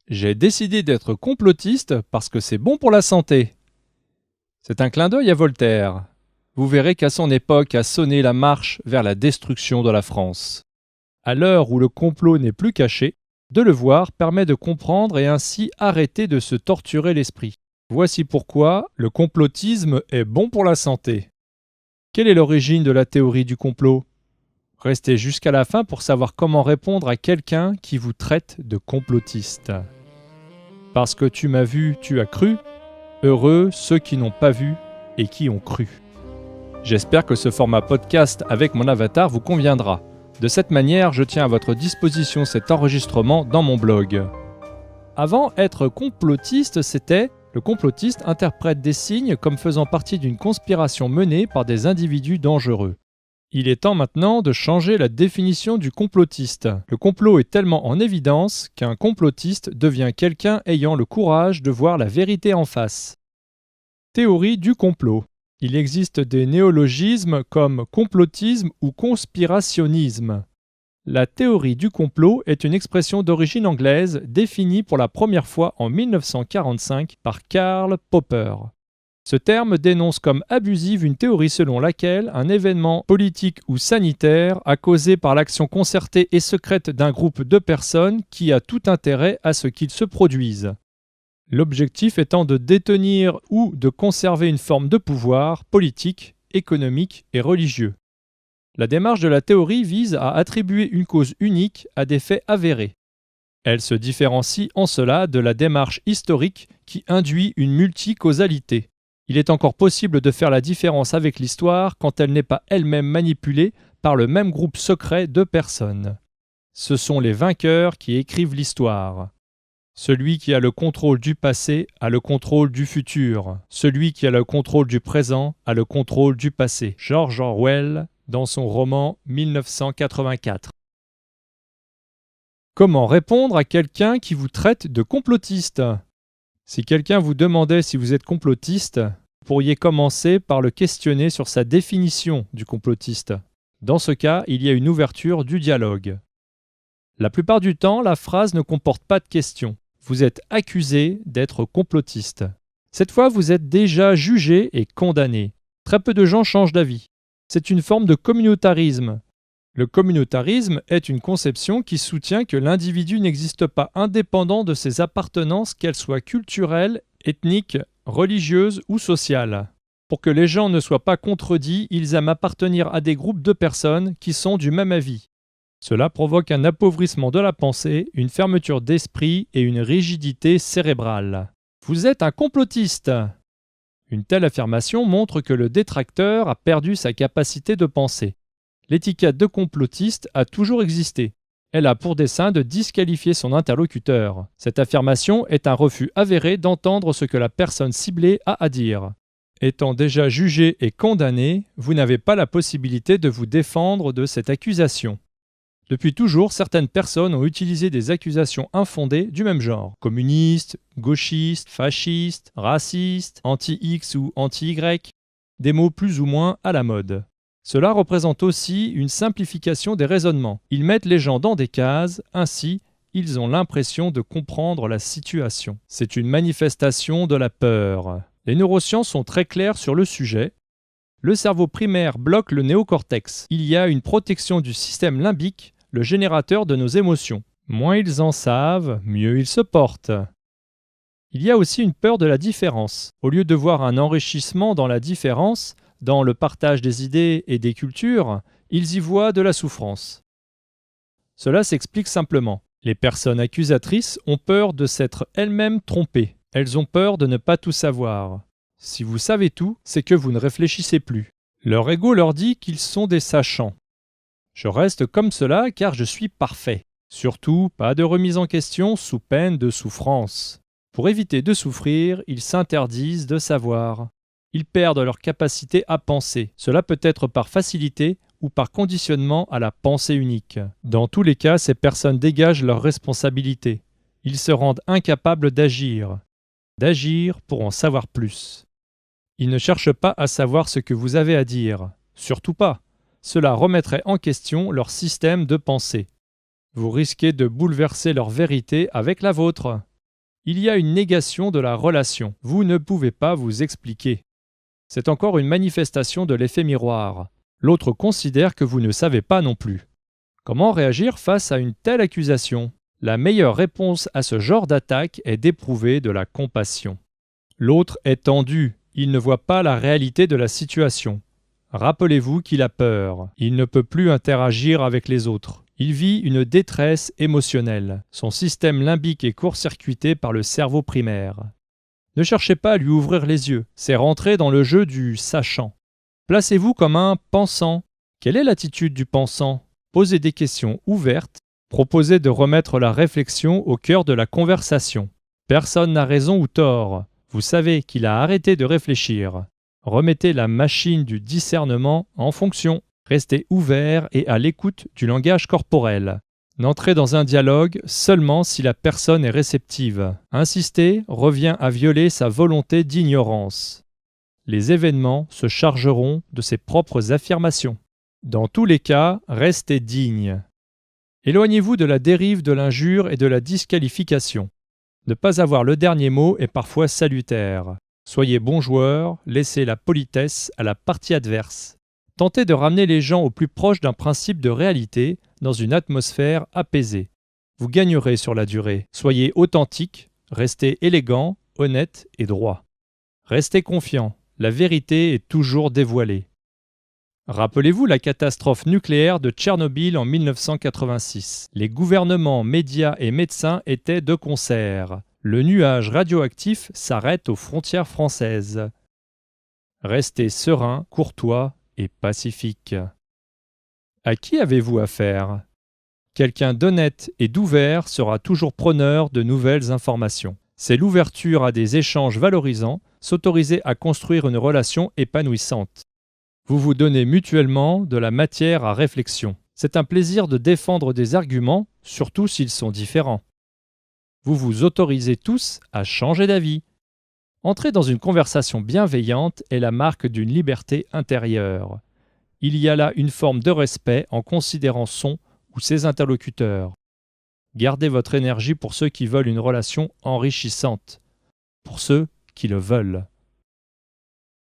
J'ai décidé d'être complotiste parce que c'est bon pour la santé. C'est un clin d'œil à Voltaire. Vous verrez qu'à son époque a sonné la marche vers la destruction de la France. À l'heure où le complot n'est plus caché, de le voir permet de comprendre et ainsi arrêter de se torturer l'esprit. Voici pourquoi le complotisme est bon pour la santé. Quelle est l'origine de la théorie du complot ? Restez jusqu'à la fin pour savoir comment répondre à quelqu'un qui vous traite de complotiste. Parce que tu m'as vu, tu as cru. Heureux ceux qui n'ont pas vu et qui ont cru. J'espère que ce format podcast avec mon avatar vous conviendra. De cette manière, je tiens à votre disposition cet enregistrement dans mon blog. Avant, être complotiste, c'était « Le complotiste interprète des signes comme faisant partie d'une conspiration menée par des individus dangereux ». Il est temps maintenant de changer la définition du complotiste. Le complot est tellement en évidence qu'un complotiste devient quelqu'un ayant le courage de voir la vérité en face. Théorie du complot. Il existe des néologismes comme complotisme ou conspirationnisme. La théorie du complot est une expression d'origine anglaise définie pour la première fois en 1945 par Karl Popper. Ce terme dénonce comme abusive une théorie selon laquelle un événement politique ou sanitaire a causé par l'action concertée et secrète d'un groupe de personnes qui a tout intérêt à ce qu'il se produise. L'objectif étant de détenir ou de conserver une forme de pouvoir politique, économique et religieux. La démarche de la théorie vise à attribuer une cause unique à des faits avérés. Elle se différencie en cela de la démarche historique qui induit une multicausalité. Il est encore possible de faire la différence avec l'histoire quand elle n'est pas elle-même manipulée par le même groupe secret de personnes. Ce sont les vainqueurs qui écrivent l'histoire. Celui qui a le contrôle du passé a le contrôle du futur. Celui qui a le contrôle du présent a le contrôle du passé. George Orwell, dans son roman 1984. Comment répondre à quelqu'un qui vous traite de complotiste ? Si quelqu'un vous demandait si vous êtes complotiste, vous pourriez commencer par le questionner sur sa définition du complotiste. Dans ce cas, il y a une ouverture du dialogue. La plupart du temps, la phrase ne comporte pas de question. Vous êtes accusé d'être complotiste. Cette fois, vous êtes déjà jugé et condamné. Très peu de gens changent d'avis. C'est une forme de communautarisme. Le communautarisme est une conception qui soutient que l'individu n'existe pas indépendant de ses appartenances, qu'elles soient culturelles, ethniques, religieuses ou sociales. Pour que les gens ne soient pas contredits, ils aiment appartenir à des groupes de personnes qui sont du même avis. Cela provoque un appauvrissement de la pensée, une fermeture d'esprit et une rigidité cérébrale. Vous êtes un complotiste. Une telle affirmation montre que le détracteur a perdu sa capacité de penser. L'étiquette de complotiste a toujours existé. Elle a pour dessein de disqualifier son interlocuteur. Cette affirmation est un refus avéré d'entendre ce que la personne ciblée a à dire. Étant déjà jugé et condamné, vous n'avez pas la possibilité de vous défendre de cette accusation. Depuis toujours, certaines personnes ont utilisé des accusations infondées du même genre. Communistes, gauchistes, fascistes, racistes, anti-X ou anti-Y, des mots plus ou moins à la mode. Cela représente aussi une simplification des raisonnements. Ils mettent les gens dans des cases, ainsi, ils ont l'impression de comprendre la situation. C'est une manifestation de la peur. Les neurosciences sont très claires sur le sujet. Le cerveau primaire bloque le néocortex. Il y a une protection du système limbique, le générateur de nos émotions. Moins ils en savent, mieux ils se portent. Il y a aussi une peur de la différence. Au lieu de voir un enrichissement dans la différence, dans le partage des idées et des cultures, ils y voient de la souffrance. Cela s'explique simplement. Les personnes accusatrices ont peur de s'être elles-mêmes trompées. Elles ont peur de ne pas tout savoir. Si vous savez tout, c'est que vous ne réfléchissez plus. Leur ego leur dit qu'ils sont des sachants. Je reste comme cela car je suis parfait. Surtout, pas de remise en question sous peine de souffrance. Pour éviter de souffrir, ils s'interdisent de savoir. Ils perdent leur capacité à penser. Cela peut être par facilité ou par conditionnement à la pensée unique. Dans tous les cas, ces personnes dégagent leurs responsabilités. Ils se rendent incapables d'agir pour en savoir plus. Ils ne cherchent pas à savoir ce que vous avez à dire. Surtout pas. Cela remettrait en question leur système de pensée. Vous risquez de bouleverser leur vérité avec la vôtre. Il y a une négation de la relation. Vous ne pouvez pas vous expliquer. C'est encore une manifestation de l'effet miroir. L'autre considère que vous ne savez pas non plus. Comment réagir face à une telle accusation ? La meilleure réponse à ce genre d'attaque est d'éprouver de la compassion. L'autre est tendu, il ne voit pas la réalité de la situation. Rappelez-vous qu'il a peur, il ne peut plus interagir avec les autres. Il vit une détresse émotionnelle. Son système limbique est court-circuité par le cerveau primaire. Ne cherchez pas à lui ouvrir les yeux, c'est rentrer dans le jeu du sachant. Placez-vous comme un pensant. Quelle est l'attitude du pensant ? Posez des questions ouvertes, proposez de remettre la réflexion au cœur de la conversation. Personne n'a raison ou tort. Vous savez qu'il a arrêté de réfléchir. Remettez la machine du discernement en fonction. Restez ouvert et à l'écoute du langage corporel. N'entrez dans un dialogue seulement si la personne est réceptive. Insister revient à violer sa volonté d'ignorance. Les événements se chargeront de ses propres affirmations. Dans tous les cas, restez digne. Éloignez-vous de la dérive de l'injure et de la disqualification. Ne pas avoir le dernier mot est parfois salutaire. Soyez bon joueur, laissez la politesse à la partie adverse. Tentez de ramener les gens au plus proche d'un principe de réalité dans une atmosphère apaisée. Vous gagnerez sur la durée. Soyez authentique, restez élégant, honnête et droit. Restez confiant, la vérité est toujours dévoilée. Rappelez-vous la catastrophe nucléaire de Tchernobyl en 1986. Les gouvernements, médias et médecins étaient de concert. Le nuage radioactif s'arrête aux frontières françaises. Restez serein, courtois et pacifique. À qui avez-vous affaire ? Quelqu'un d'honnête et d'ouvert sera toujours preneur de nouvelles informations. C'est l'ouverture à des échanges valorisants, s'autoriser à construire une relation épanouissante. Vous vous donnez mutuellement de la matière à réflexion. C'est un plaisir de défendre des arguments, surtout s'ils sont différents. Vous vous autorisez tous à changer d'avis. Entrer dans une conversation bienveillante est la marque d'une liberté intérieure. Il y a là une forme de respect en considérant son ou ses interlocuteurs. Gardez votre énergie pour ceux qui veulent une relation enrichissante, pour ceux qui le veulent.